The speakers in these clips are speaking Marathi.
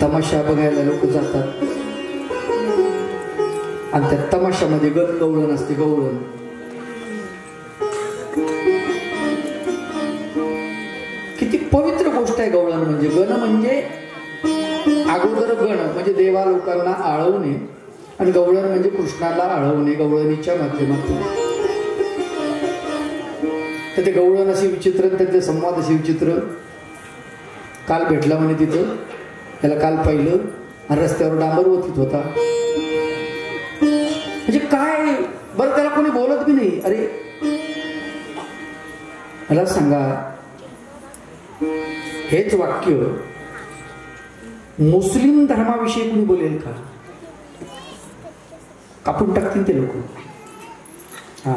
तमाशा बघायला लोक जातात आणि त्या तमाशामध्ये गवळण असते. गवळण किती पवित्र गोष्ट आहे. गवळण म्हणजे गण म्हणजे अगोदर गण म्हणजे देवा लोकांना आळवणे आणि गवळण म्हणजे कृष्णाला आळवणे गवळणीच्या माध्यमातून. तर ते गवळण असे विचित्र त्याचे संवाद असे विचित्र. काल भेटला म्हणे तिथं त्याला काल पाहिलं आणि रस्त्यावर डांबर ओतीत होता. म्हणजे काय बरं त्याला कोणी बोलत बी नाही. अरे मला सांगा हेच वाक्य मुस्लिम धर्माविषयी कोणी बोलेल का? कापून टाकतील ते लोक. हा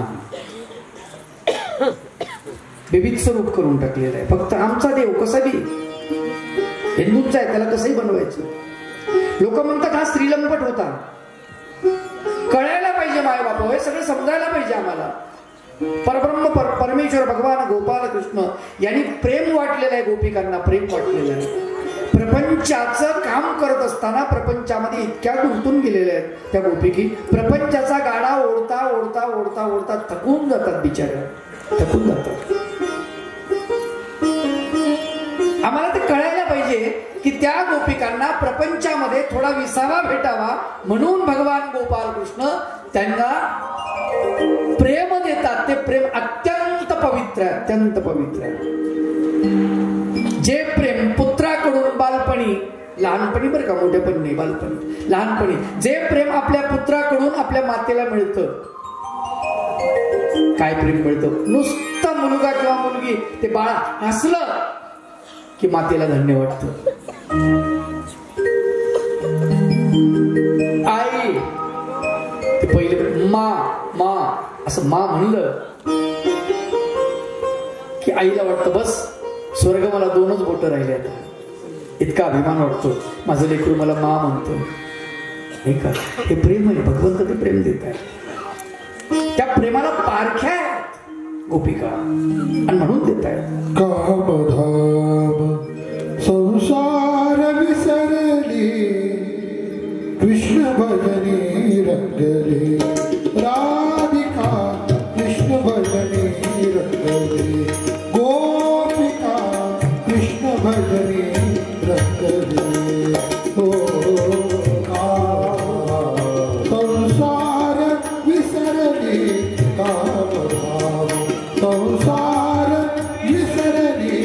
बेबीचं रूप करून टाकलेलं आहे. फक्त आमचा देव कसा बी हिंदूंचा आहे त्याला कसंही बनवायचं. लोक म्हणतात हा स्त्रीलंपट होता. कळायला पाहिजे माय बाप हे सगळं समजायला पाहिजे आम्हाला. परब्रह्म परमेश्वर भगवान गोपाल कृष्ण यांनी प्रेम वाटलेलं आहे. गोपिकांना प्रेम वाटलेलं आहे. प्रपंचाचं काम करत असताना प्रपंचामध्ये इतक्या गुंतून गेलेल्या आहेत त्या गोपिकी. प्रपंचाचा गाडा ओढता ओढता ओढता ओढता थकून जातात बिचाऱ्या. थकून जातात. आम्हाला ते कळायला पाहिजे की त्या गोपिकांना प्रपंचामध्ये थोडा विसावा भेटावा म्हणून भगवान गोपाल कृष्ण त्यांना प्रेम देतात. ते प्रेम अत्यंत पवित्र आहे. अत्यंत पवित्र आहे. जे प्रेम पुत्राकडून बालपणी लहानपणी बरं का मोठेपणी नाही बालपणी लहानपणी जे प्रेम आपल्या पुत्राकडून आपल्या मातेला मिळतं. काय प्रेम मिळतं? नुसता मुलगा किंवा मुलगी ते बाळ हसलं की मातेला धन्य वाटतं. आई ते पहिले मा मा असं मा म्हणलं की आईला वाटतं बस स्वर्ग मला दोनच बोट राहिले आता. इतका अभिमान वाटतो माझं लेकरू मला मा म्हणतो. हे का हे प्रेम आहे. भगवंत ते प्रेम देत आहे. त्या प्रेमाला पारख्या आहेत गोपिका आणि म्हणून देत आहेत. संसार विसरली कृष्ण भजनी रंगली. राधिका कृष्ण भजनी रंगली. गोपिका कृष्ण भजनी रंगली. हो संसार विसरली कामभाव. संसार विसरली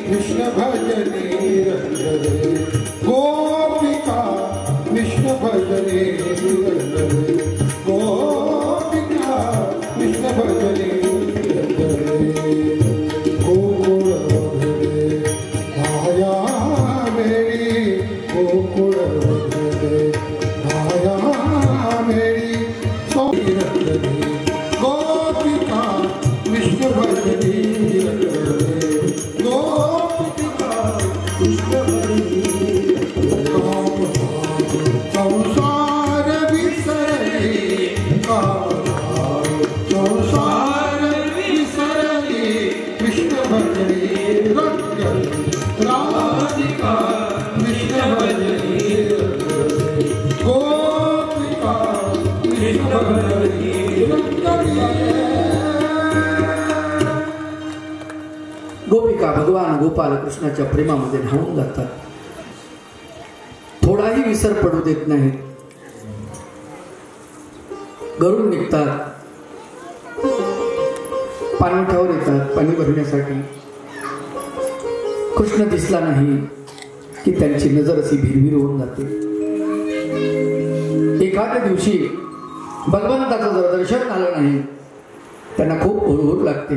कृष्ण भजनी रंगली. गोपिका कृष्ण भजनी रंगली. गोपिका कृष्ण भजनी रंगली. गोकुळ वगळे माया मेरी. गोकुळ वगळे माया मेरी. रंगली. गोपिका कृष्ण भजनी रंगली. गोपिका कृष्ण भजनी. संसार विसरली कामभाव. संसार विसरली कृष्ण भजनी रंगली. राधिका कृष्ण भजनी रंगली. गोपिका कृष्ण भजनी रंगली. गोपिका भगवान गोपाल कृष्णाच्या प्रेमामध्ये न्हावून जातात. विसर पडू देत नाहीत. घरून निघतात, पाणवठ्यावर येतात पाणी भरण्यासाठी. कृष्ण दिसला नाही की त्यांची नजर अशी भिरभिर होऊन जाते. एखाद्या दिवशी भगवंताचं जर दर्शन झालं नाही त्यांना खूप हुरहुर लागते,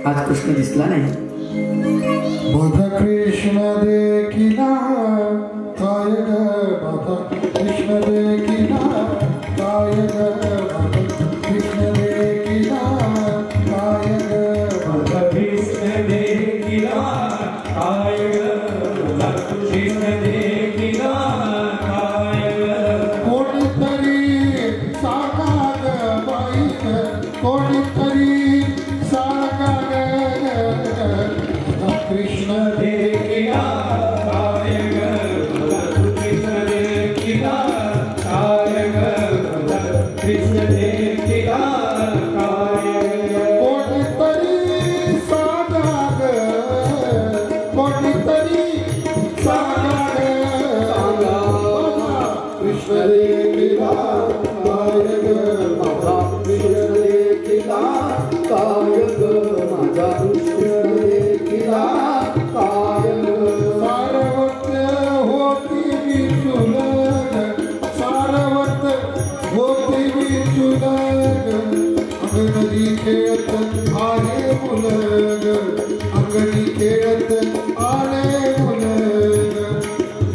आज कृष्ण दिसला नाही. बोध कृष्ण देखिला काय ग, बोध कृष्ण देखिला काय ग, बोध कृष्ण देखिला काय ग, बोध कृष्ण देखिला काय ग, बोध कृष्ण देखिला काय ग. कोणीतरी सांगा ग बाई ग, कोणीतरी सांगा ग, कृष्ण देखिला काय ग, कृष्ण देखिला काय ग, कृष्ण देखिला काय ग. कोणीतरी सांगा ग, कोणीतरी सांगा ग, कृष्ण देखिला काय ग, माझा कृष्ण देखिला काय ग, माझा कृष्ण देखिला काय ग. सारवत होती विचुल ग, सारवत होती विचुल ग, अंगणी खेळत आले मुल ग, अंगणी खेळत आले मुल ग.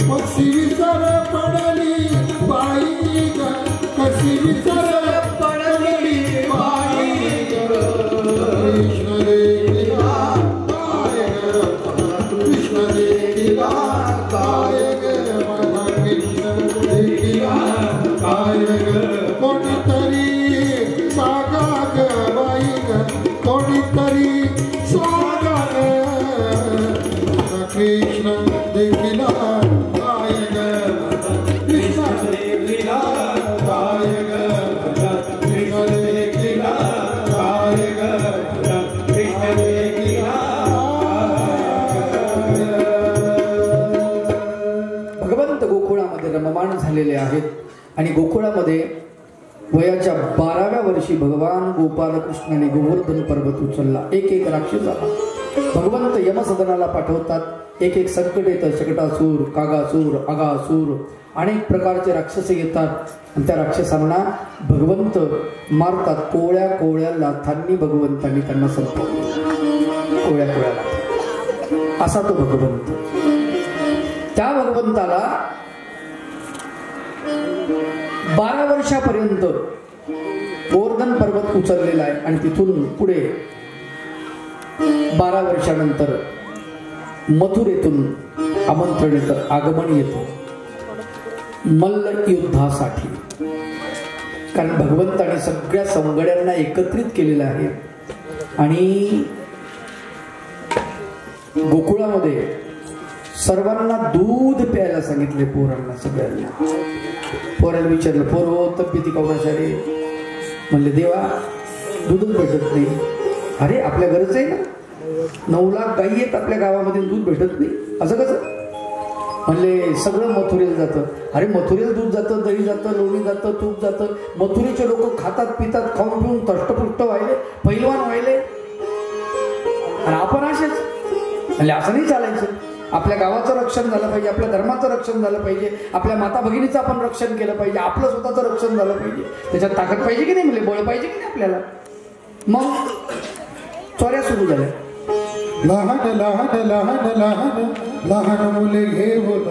कशी विसर पडली बाई ग, कशी विसर पडली बाई ग, कृष्ण देखिला काय ग, कृष्ण देखिला काय ग, माझा कृष्ण देखिला काय ग. कोणीतरी सांगा ग बाई ग, कोणीतरी सांगा ग, माझा कृष्ण देखिला काय ग, कृष्ण देखिला काय ग, कृष्ण देखिला काय ग, कृष्ण देखिला. भगवंत गोकुळामध्ये रममाण झालेले आहेत आणि गोकुळामध्ये वयाच्या 12व्या वर्षी भगवान गोपालकृष्णाने गोवर्धन पर्वत उचलला. एक एक राक्षस आला. भगवंत यमसदनाला पाठवतात. एक एक संकट येतं. शकटासूर, कागासूर, अगासूर, अनेक प्रकारचे राक्षस येतात आणि त्या राक्षसांना भगवंत मारतात. कोळ्या कोळ्या लाथांनी भगवंतांनी त्यांना संपवलं. कोळ्या कोळ्या लाथा असा तो भगवंत. त्या भगवंताला 12 वर्षापर्यंत गोवर्धन पर्वत उचललेला आहे आणि तिथून पुढे 12 वर्षानंतर मथुरेतून आमंत्रण येतं, आगमन येतं मल्ल युद्धासाठी. कारण भगवंताने सगळ्या संगड्यांना एकत्रित केलेलं आहे आणि गोकुळामध्ये सर्वांना दूध प्यायला सांगितले. पोरांना सगळ्यांना. पोराला विचारलं, पोर हो तब्येती कवनाशारे? म्हणले देवा दूधच भेटत नाही. अरे आपल्या गरज आहे ना, 9 लाख गायी आहेत आपल्या गावामध्ये, दूध भेटत नाही असं कसं? म्हणले सगळं मथुरेला जातं. अरे मथुरेला दूध जातं, दही जातं, लोणी जातं, तूप जातं. मथुरेचे लोक खातात पितात, खाऊन पिऊन तष्टपुष्ट व्हायले, पैलवान व्हायले आणि आपण असेच. म्हणजे असं नाही चालायचं. आपल्या गावाचं रक्षण झालं पाहिजे, आपल्या धर्माचं रक्षण झालं पाहिजे, आपल्या माता भगिनीचं आपण रक्षण केलं पाहिजे, आपलं स्वतःचं रक्षण झालं पाहिजे. त्याच्यात ताकद पाहिजे की नाही, म्हणजे बळ पाहिजे की नाही आपल्याला. मग चोऱ्या सुरू झाल्या. लहान लहान लहान लहान लहान मुले घेऊन,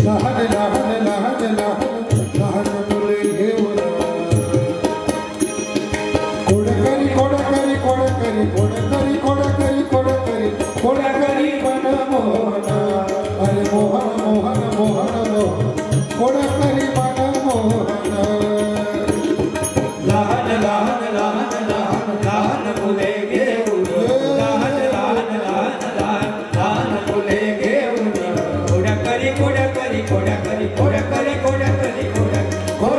लहान लहान लहान लहान लहान मुले घेऊन, कोडकरी कोडकरी कोडकरी कोडकरी कोडकरी कोडकरी कोडकरी मन मोहन, अरे मोहन मोहन मोहन मोहन, कोडकरी मन मोहन. लहान लहान लहान लहान लहान मुले घेऊन, लहान लहान लहान लहान लहान मुले घेऊन, कोडकरी कोडकरी कोडकरी कोडकरी कोडकरी कोडकरी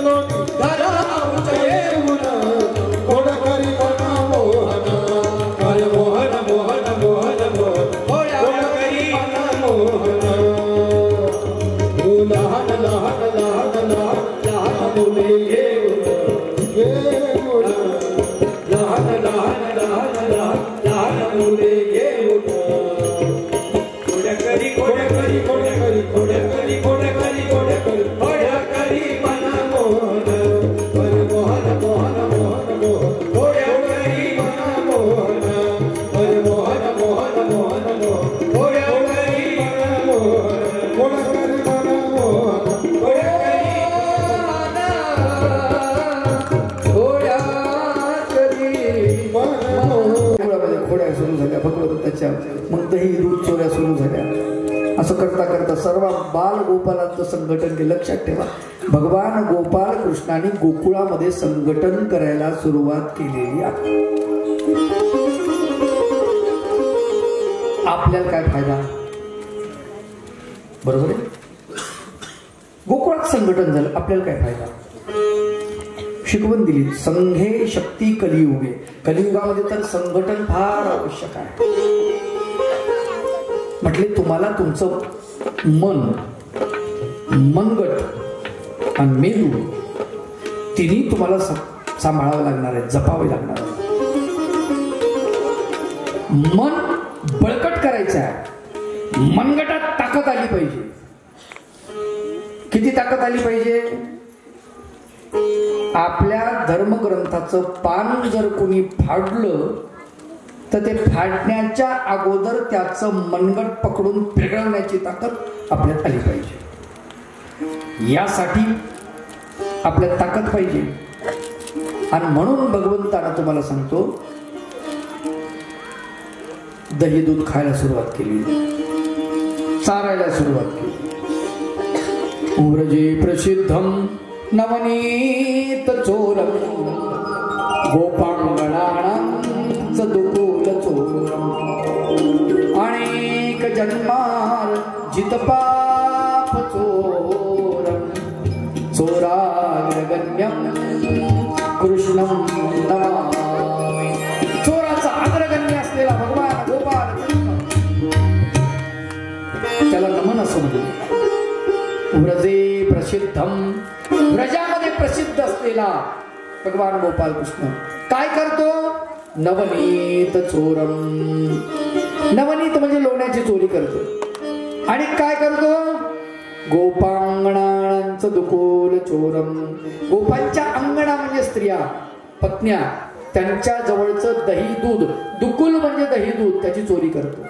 धरा उंच येऊन कोण करी मना मोहन हर मोहन मोहन मोहन मोहन कोण करी मना मोहन लहान लहान लहान लहान लहान मुले घेऊन लहान लहान लहान लहान लहान मुले घेऊन कोड्याकरी कोड्याकरी कोड्याकरी कोड्याकरी कोड्याकरी कोड्याकरी कोड्याकरी मना मोहन हर मोहन मोहन मोहन मोहन कोड्याकरी मना मोहन हर मोहन मोहन मोहन मोहन कोड्याकरी मना मोहन कोण करी मना मोहन खोड्या सुरू झाल्या भगवंताच्या, मग दही दूध चोऱ्या सुरू झाल्या. असं करता करता सर्व बाल गोपालांचं संघटन केलं. लक्षात ठेवा, भगवान गोपाल कृष्णाने गोकुळामध्ये संघटन करायला सुरुवात केलेली आहे. आपल्याला काय फायदा? बरोबर आहे, गोकुळात संघटन झालं, आपल्याला काय फायदा? शिकवण दिली, संघे शक्ती कलियुगे. कलियुगामध्ये तर संघटन फार आवश्यक आहे. म्हटले तुम्हाला तुमचं मन, मनगट आणि मेंदू तिन्ही तुम्हाला सांभाळावं लागणार आहे, जपावे लागणार आहे. मन बळकट करायचं आहे, मनगटात ताकद आली पाहिजे. किती ताकद आली पाहिजे? आपल्या धर्मग्रंथाचं पान जर कोणी फाडलं तर ते फाडण्याच्या अगोदर त्याचं मनगट पकडून पिघळण्याची ताकद आपल्यात आली पाहिजे. यासाठी आपल्यात ताकद पाहिजे. आणि म्हणून भगवंतानं तुम्हाला सांगतो, दही दूध खायला सुरुवात केली, चारायला सुरुवात केली. उव्रजे प्रसिद्धम नवनीत चोरम गोपांगणानां सदुकूल चोरम अनेक जन्मार जित पाप चोरम चोराग्रगण्यम कृष्णम नमामि. चोराचा अग्रगण्य असलेला भगवान गोपाल त्याला नमन असं म्हणतो. व्रजे प्रसिद्धम, व्रजामध्ये प्रसिद्ध असलेला भगवान गोपाल कृष्ण काय करतो? नवनीत चोरम. नवनीत म्हणजे लोण्याची चोरी करतो. आणि काय करतो? गोपांगणांचं दुकुल चोरम. गोपांच्या अंगणा म्हणजे स्त्रिया, पत्न्या, त्यांच्या जवळचं दही दूध, दुकुल म्हणजे दही दूध, त्याची चोरी करतो.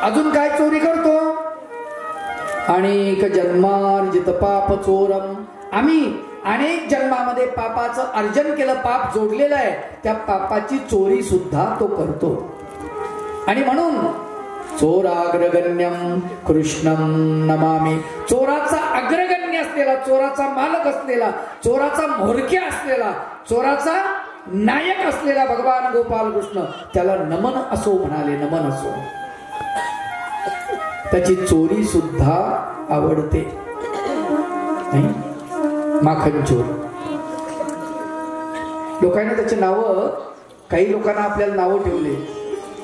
अजून काय चोरी करतो? अनेक जन्मार्जित पाप चोरम. आम्ही अनेक जन्मामध्ये पापाचं अर्जन केलं, पाप जोडलेलं आहे, त्या पापाची चोरी सुद्धा तो करतो. आणि म्हणून चोराग्रगण्यम कृष्णम नमामि. चोराचा अग्रगण्य असलेला, चोराचा मालक असलेला, चोराचा म्होरक्या असलेला, चोराचा नायक असलेला भगवान गोपाल कृष्ण, त्याला नमन असो म्हणाले. नमन असो. त्याची चोरी सुद्धा आवडते. नाही, माखन चोर. लोकांना त्याचे नाव, काही लोकांना आपल्याला नावं ठेवले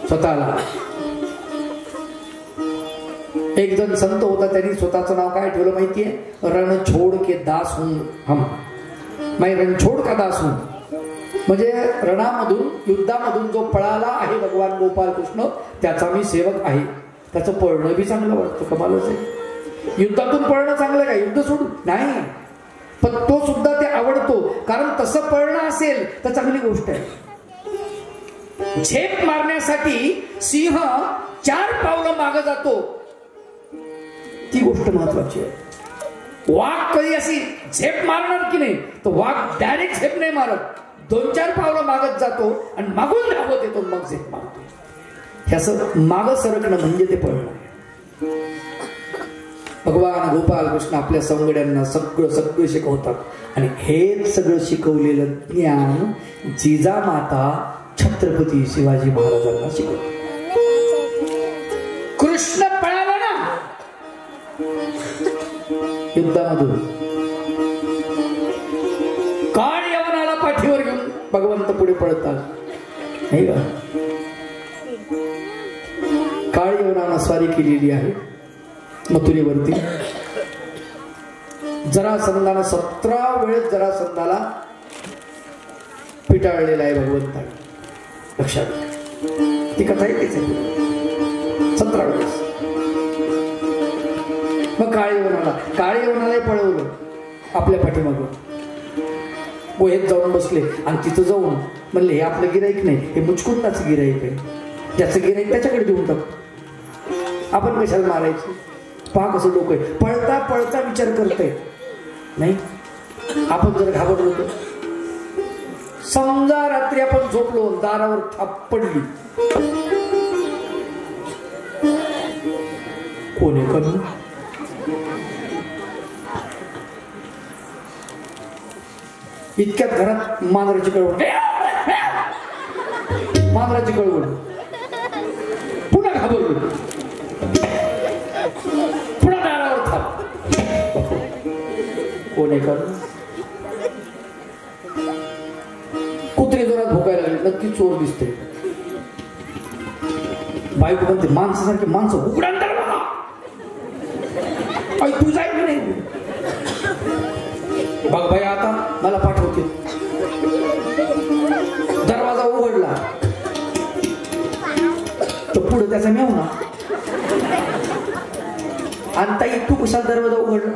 स्वतःला. एक जण संत होता, त्यांनी स्वतःचं नाव काय ठेवलं माहितीये? रणछोड के दास हूं हम. मैं रणछोड का दास हूं. म्हणजे रणामधून, युद्धामधून जो पळाला आहे भगवान गोपाल कृष्ण, त्याचा मी सेवक आहे. त्याचं पळणं बी चांगलं वाटतं, कमालच आहे. युद्धातून पळणं चांगलं काय? युद्ध सोडून नाही, पण तो सुद्धा ते आवडतो. कारण तसं पळणं असेल तर चांगली गोष्ट आहे. झेप मारण्यासाठी सिंह 4 पावलं मागे जातो, ती गोष्ट महत्वाची आहे. वाघ कधी अशी झेप मारणार की नाही, तर वाघ डायरेक्ट झेप नाही मारत, 2-4 पावलं मागत जातो आणि मागून धावत येतो, मग झेप मारतो. ह्याचं माग सरकणं म्हणजे ते पळणं. भगवान गोपाल कृष्ण आपल्या सवंगड्यांना सगळं शिकवतात. आणि हेच सगळं शिकवलेलं ज्ञान जिजामाता छत्रपती शिवाजी महाराजांना शिकवलं. कृष्ण पळाला ना युद्धामधून, भगवंत पुढे पळतात, नाही का? काळ यवनानं स्वारी केलेली आहे मथुरेवरती. जरासंधानं 17 वेळेस जरासंधाला पिटाळलेला आहे भगवंताने. लक्षात, ती कथा येतेच आहे 17 वेळेस. मग काळ यवनालाही पळवलं आपल्या पाठीमागं. गुहेत जाऊन बसले आणि तिथं जाऊन म्हणले हे आपलं गिराईक नाही, हे मुचकुंदाचं गिराईक आहे, ज्याचं गिराईक त्याच्याकडे देऊन टाकतो, आपण कशाला मारायचं. पहा कसं लोक आहे, पळता पळता विचार करते. नाही, आपण जर घाबरलो तर समजा रात्री आपण झोपलो, दारावर थाप पडली, कोणी करू? इतक्यात घरात मांजराची कळवण, मांजराची कळवण, पुन्हा घाबरलो, पुन्हा दारावर थाप, कोणी करू? कुत्रे जोरात भोकायला लागले, नक्की चोर दिसते. बायको म्हणते माणसासारखे माणसं उघडा दरवाजा, तू जाईल की नाही? बघ बाई आता मला पाठवते. दरवाजा उघडला तर पुढे त्याचा मेवना. आणि ताई तू कशाला दरवाजा उघडला?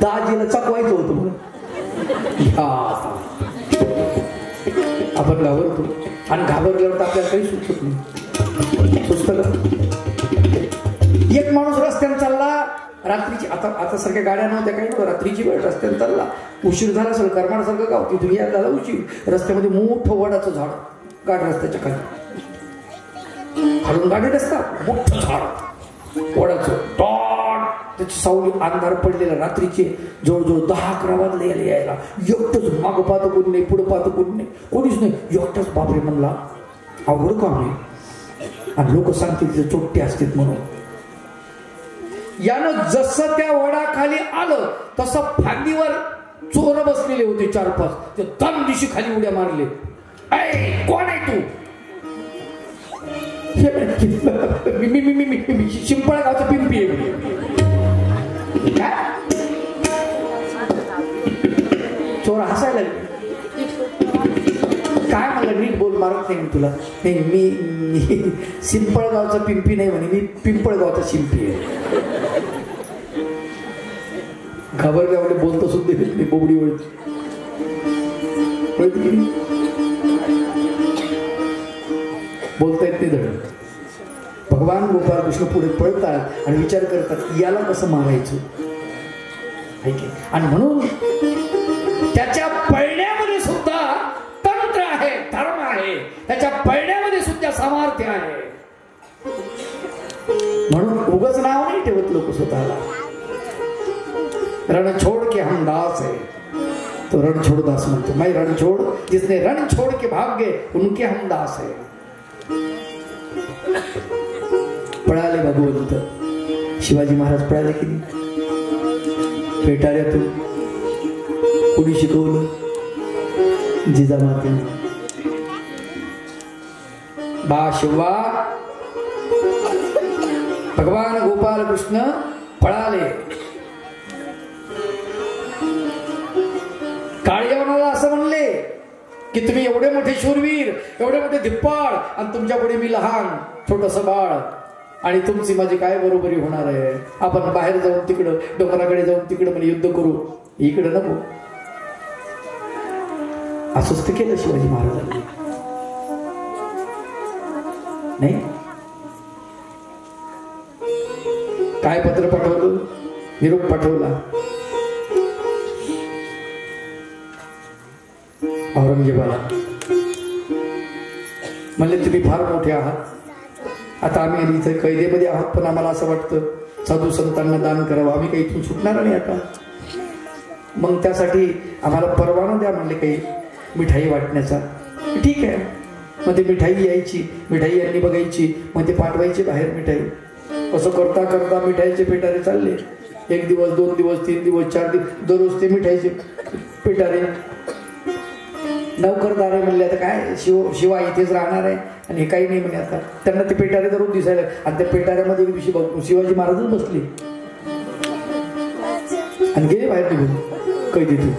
दाजीला चकवायचं होतं म्हणून. आपण घाबरतो आणि घाबरल्यावर तर आपल्याला काही सुचत नाही. सुचत का? एक माणूस रस्त्याने चालला रात्रीची, आता सारख्या गाड्या नव्हत्या, काही नव्हतं, रात्रीची वेळ रस्त्याने चालला, उशीर झाला असेल, करमाडासारखं गाव, तिथून या झाला उशीर. रस्त्यामध्ये मोठं वडाचं झाड, गाडी रस्त्याच्या खाली, खालून गाडी रस्ता, मोठं झाड वडाचं, त्याची सावली, अंधार पडलेला, रात्रीचे जवळजवळ 10-11 वाजले यायला. एकटंच, मागं पाहतं कोणी नाही, पुढं पाहतं कोणी नाही, कोणीच नाही, एकटाच. बापरे म्हणला, अवघड काम आहे. आणि लोक सांगतील तिथे चोट्टे असतात म्हणून. यानं जसं त्या वडाखाली आलं तसं फांदीवर चोर बसलेले होते 4-5, ते दम दिशी खाली उड्या मारले. ऐ कोण आहे तू? मी शिंपळा गावचा पिंपी आहे. चोर हसायला लागले. काय म्हणलं, नीट बोल, मारत नाही मी तुला. मी पिंपळगावचा पिंपी नाही म्हणे, मी पिंपळगावचा शिंपी आहे. घाबरल्यामुळे बोलतो सुद्धा येत नाही, बोबडी वळती. बोलता येत नाही धड. भगवान गोपाळ कृष्ण पुढे पळतात आणि विचार करतात याला कसं मारायचं. आणि म्हणून त्याच्या पळण्यामध्ये सुद्धा तंत्र आहे, धर्म आहे, त्याच्या पळण्यामध्ये सुद्धा सामर्थ्य आहे. म्हणून उगाच नाव नाही ठेवत लोक स्वतःला. रण छोड़ के हम दास है, तो रण छोड़ दास म्हणतो. मैं रण छोड़, जिसने रण छोड़ के भाग गए उनके हम दास है. पळाले भगवंत. शिवाजी महाराज पळाले की नाही? पेटाऱ्यातून कुणी शिकवलं? जिजामातेने. बा शिवा, भगवान गोपाल कृष्ण पळाले. काळयवनाला असं म्हणले की तुम्ही एवढे मोठे शूरवीर, एवढे मोठे धिप्पाड, आणि तुमच्या पुढे मी लहान छोटस बाळ, आणि तुमची माझी काय बरोबरी होणार आहे? आपण बाहेर जाऊन तिकडं डोंगराकडे जाऊन तिकडं म्हणजे युद्ध करू, इकडं नको. असंच ते केलं शिवाजी महाराजांनी. नाही काय पत्र पाठवलं? निरोप पाठवला औरंगजेबाला. म्हणले तुम्ही फार मोठे आहात, आता आम्ही इथे कैदेमध्ये आहोत, पण आम्हाला असं वाटतं साधू संतांना दान करावं, आम्ही काही इथून सुटणार नाही आता. मग त्यासाठी आम्हाला परवाना द्या म्हणले काही मिठाई वाटण्याचा. ठीक आहे. मग ते मिठाई यायची, मिठाई यांनी बघायची, मग ते पाठवायची बाहेर मिठाई. असं करता करता मिठाईचे पेटारे चालले. 1 दिवस, 2 दिवस, 3 दिवस, 4 दिवस, दररोज ते मिठाईचे पेटारे. नौकरदार आहे म्हणले आता काय शिवा इथेच राहणार आहे आणि हे काही नाही म्हणे. आता त्यांना ते पेटारे धरून दिसायला आणि त्या पेटाऱ्यामध्ये एक दिवशी शिवाजी महाराजच बसले आणि गेले बाहेर निघून कैदीतून.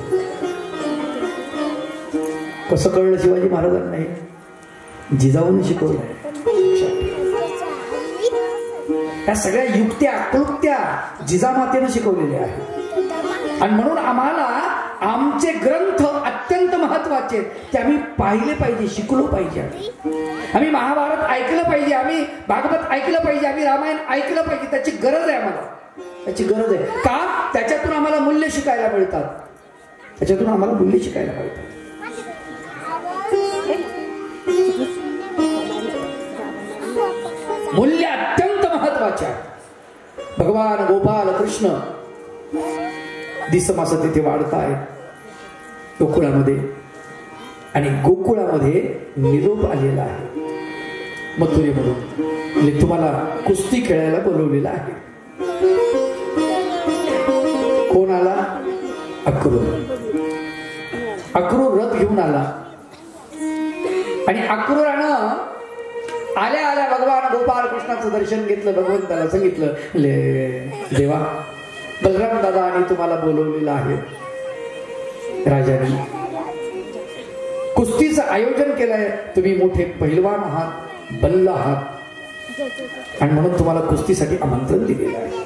कसं कळलं शिवाजी महाराजांना? नाही जिजाऊने शिकवलंय. या सगळ्या युक्त्या क्लुप्त्या जिजामातेने शिकवलेल्या आहेत आणि म्हणून आम्हाला आमचे ग्रंथ अत्यंत महत्वाचे ते आम्ही पाहिले पाहिजे, शिकलो पाहिजे. आम्ही महाभारत ऐकलं पाहिजे, आम्ही भागवत ऐकलं पाहिजे, आम्ही रामायण ऐकलं पाहिजे. त्याची गरज आहे आम्हाला, त्याची गरज आहे. का? त्याच्यातून आम्हाला मूल्य शिकायला मिळतात, त्याच्यातून आम्हाला मूल्य शिकायला मिळतात. मूल्य अत्यंत महत्वाचे आहे. भगवान गोपाल कृष्ण दिसमास तिथे वाढत आहेत गोकुळामध्ये आणि गोकुळामध्ये निरोप आलेला आहे मथुरेमधून. म्हणजे तुम्हाला कुस्ती खेळायला बोलवलेला आहे. कोण आला? अक्रूर. अक्रूर रथ घेऊन आला आणि अक्रूरानं आल्या आल्या भगवान गोपाल कृष्णाचं दर्शन घेतलं. भगवंताला सांगितलं, देवा बलराम दादा आणि तुम्हाला बोलवलेलं आहे. राजाने कुस्तीचं आयोजन केलंय. तुम्ही मोठे पहिलवान आहात, बल्ल आहात आणि म्हणून तुम्हाला कुस्तीसाठी आमंत्रण दिलेलं आहे.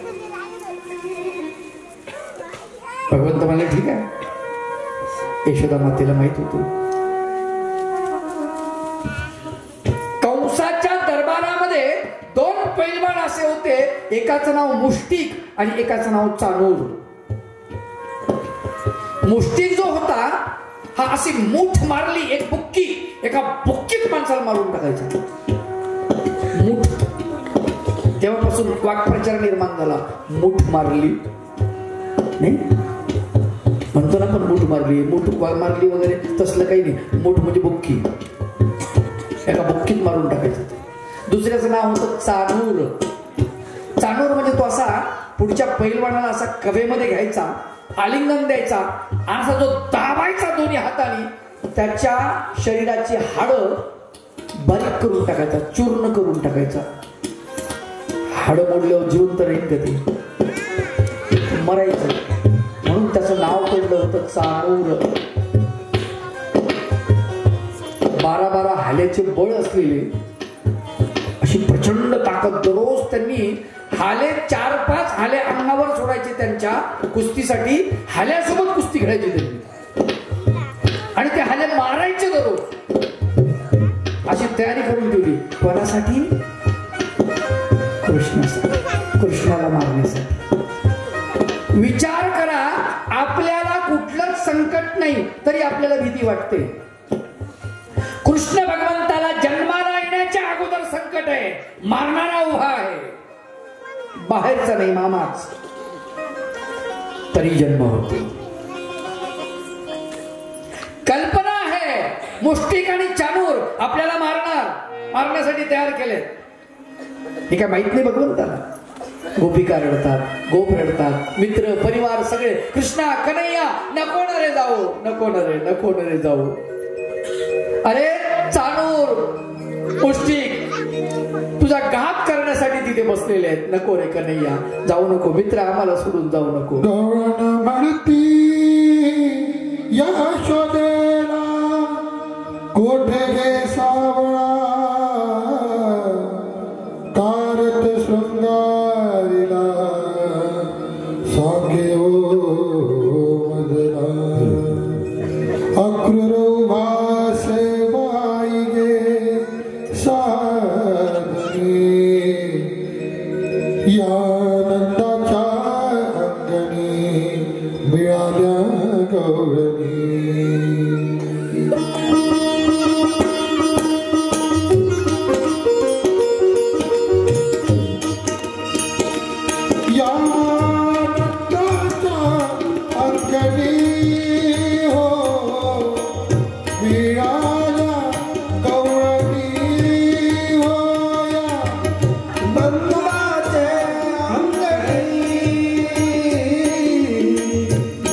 भगवंत म्हणाले ठीक आहे. यशोदा मातेला माहित होतं कंसाच्या दरबारामध्ये दोन पैलवान असे होते. एकाचं नाव मुष्टिक आणि एकाचं नाव चाणूर. मुष्टिक जो होता हा अशी मूठ मारली, एक बुक्की, एका बुक्कीत माणसाला मारून टाकायचा. मूठ. तेव्हापासून वाक्प्रचार निर्माण झाला. मूठ मारली नाही म्हणतो ना पण मूठ मारली, मूठ मारली वगैरे तसलं काही नाही. मूठ म्हणजे बुक्की, एका बुक्कीत मारून टाकायचं. दुसऱ्याचं नाव होतं चाणूर. चाणूर म्हणजे तो असा पुढच्या पैलवानाला असा कवेमध्ये घ्यायचा, आलिंगन द्यायचा आणि असा जो दाबायचा दोन्ही हाताने त्याच्या शरीराची हाडं बारीक करून टाकायचा, चूर्ण करून टाकायचा. हाडं मोडल्यावर जिवंत राहील कधी मरायचं म्हणून त्याचं नाव पडलं होतं चाणूर. 12 हाल्याचे बळ असलेले, अशी प्रचंड ताकद. दररोज त्यांनी हाले 4-5 हाले अंगावर सोडायचे त्यांच्या कुस्तीसाठी. हाल्यासोबत कुस्ती खेळायची त्यांनी आणि ते हाले मारायचे दररोज. अशी तयारी करून ठेवली. कोणासाठी? कृष्णासाठी, कृष्णाला मारण्यासाठी. विचार करा, आपल्याला कुठलंच संकट नाही तरी आपल्याला भीती वाटते. कृष्ण भगवंताला जन्माला येण्याच्या अगोदर संकट आहे, मारणारा उभा आहे, बाहेरचा नाही मामाच, तरी जन्म होतो. कल्पना आहे मुष्टिक आणि चाणूर आपल्याला मारण्यासाठी तयार केले. हे काय माहित नाही भगवंताला. गोपिका रडतात, गोप रडतात, मित्र परिवार सगळे कृष्णा कन्हैया नको न रे जाऊ, नको न रे, नको न रे जाऊ. अरे चाणूर मुष्टिक तुझा घात करण्यासाठी तिथे बसलेले आहेत. नको रे कन्हैया, जाऊ नको. मित्र आम्हाला सोडून जाऊ नको. गवळण म्हणती यशोदेला कोठे गे सावळा कारत शृंगारीला सागे ओ मदना अक्रूर भासे बाई गे साधनी या नंदाच्या अंगणी मिळाल्या गवळणी.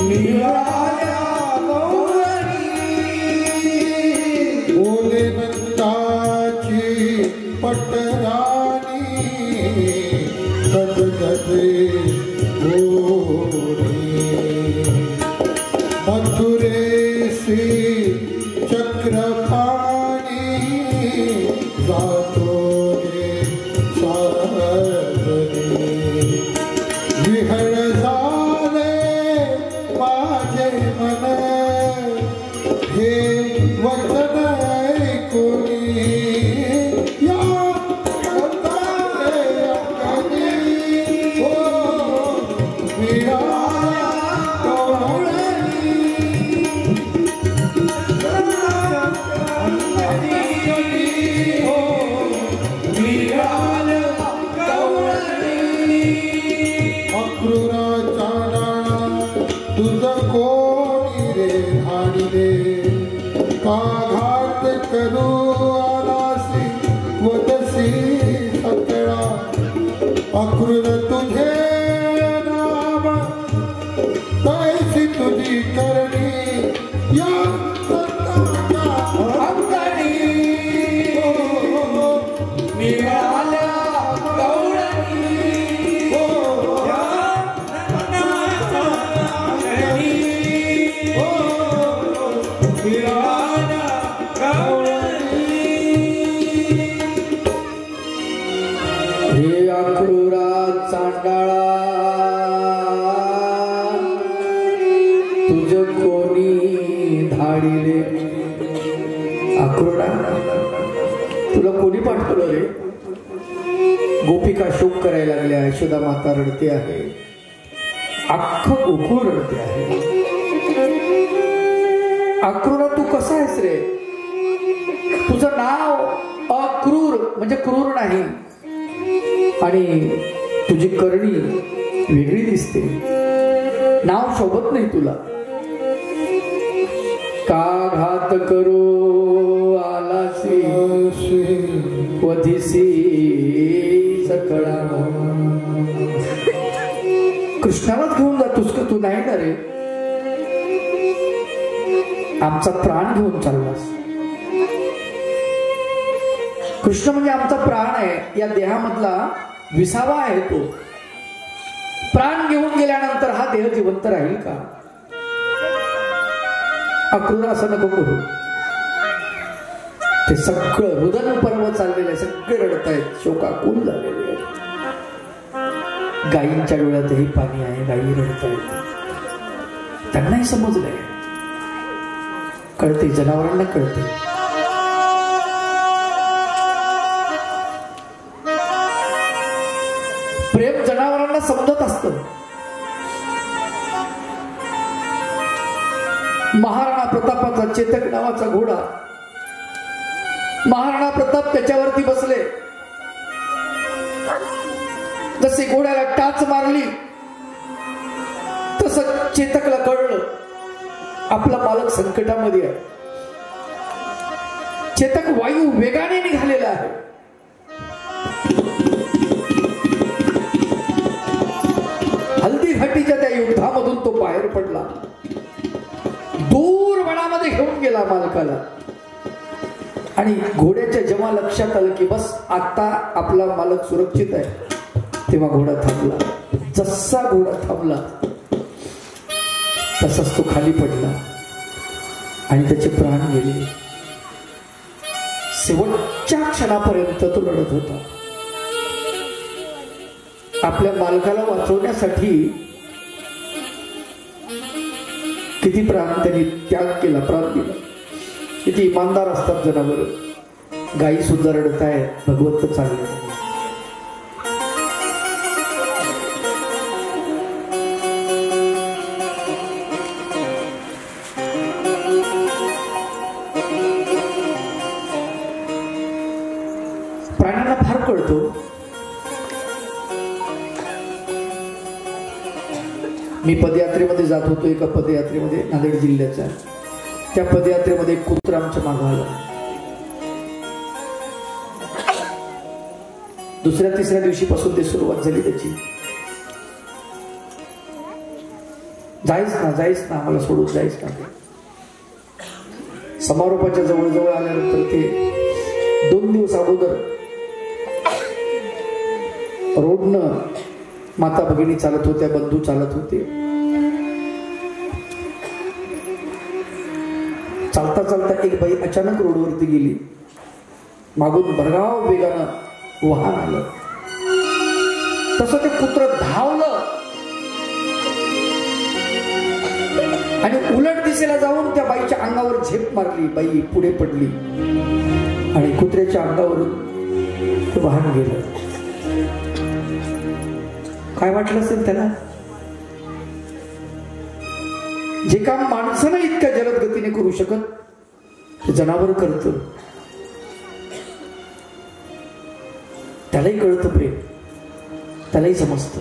मिळाल्या चक्रपाणी जातो रे सारदरी विहळ झाले माझे मन हे वचन ऐकूनी या घात करू आलासी वदसी सकळा अक्रूर तुझे नाम तैसी तुझी करणी या अंगणी मिळाल्या गवळणी हे अक्रूरा चांडाळा तुझ कोणी धाडिले अक्रूरा तुला कोणी पाठवलं रे गोपिका शोक करायला लागल्या यशोदा माता रडते आहे अख्खं गोकुळ रडते आहे अक्रूरा तू कसा आहेस रे तुझं नाव अक्रूर म्हणजे क्रूर नाही आणि तुझी करणी वेगळी दिसते नाव शोभत नाही तुला का घात करू आलासी वधिसी सकळा कृष्णालाच घेऊन जातोस का तू नाही ना रे आमचा प्राण घेऊन चाललास कृष्ण म्हणजे आमचा प्राण आहे या देहामधला विसावा आहे तो प्राण घेऊन गेल्यानंतर हा देह जिवंत राहील का अक्रूर असं नको करू ते सगळं रुदन पर्व चाललेलं आहे सगळे रडत आहेत शोकाकुल झालेले आहेत गायींच्या डोळ्यातही पाणी आहे गायी रडत आहेत त्यांनाही समजलंय कळते जनावरांना कळते प्रेम जनावरांना समजत असतं महाराणा प्रतापाचा चेतक नावाचा घोडा महाराणा प्रताप त्याच्यावरती बसले जसे घोड्याला टाच मारली तसं चेतकला कळलं आपला मालक संकटामध्ये आहे चेतक वायू वेगाने निघालेला आहे हल्दीघाटीच्या त्या युद्धामधून तो बाहेर पडला दूर वनामध्ये घेऊन गेला मालकाला आणि घोड्याच्या जेव्हा लक्षात आलं की बस आता आपला मालक सुरक्षित आहे तेव्हा घोडा थांबला जसा घोडा थांबला तसाच तो खाली पडला आणि त्याचे प्राण गेले शेवटच्या क्षणापर्यंत तो लढत होता आपल्या मालकाला वाचवण्यासाठी किती प्राण त्यांनी त्याग केला प्राण दिला किती इमानदार असतात जनावर गायी सुद्धा रडत आहेत भगवंत चालले प्राण्यांना फार कळतो मी पदयात्रेमध्ये जात होतो एका पदयात्रेमध्ये नांदेड जिल्ह्याच्या त्या पदयात्रेमध्ये एक कुत्रा आमच्या मागं आला दुसऱ्या तिसऱ्या दिवशीपासून ते सुरुवात झाली त्याची जायच ना आम्हाला सोडून जायच ना समारोपाच्या जवळ आल्यानंतर ते 2 दिवस अगोदर रोडनं माता भगिनी चालत होत्या बंधू चालत होते चालता चालता एक बाई अचानक रोडवरती गेली. मागून भरधाव वेगानं वाहन आलं. तसं ते कुत्र धावलं आणि उलट दिशेला जाऊन त्या बाईच्या अंगावर झेप मारली. बाई पुढे पडली आणि कुत्र्याच्या अंगावरून ते वाहन गेलं. काय वाटलं असेल त्याला? जे काम माणसानं इतक्या जलद गतीने करू शकत ते जनावर करतं. त्यालाही कळतं प्रेम, त्यालाही समजतं.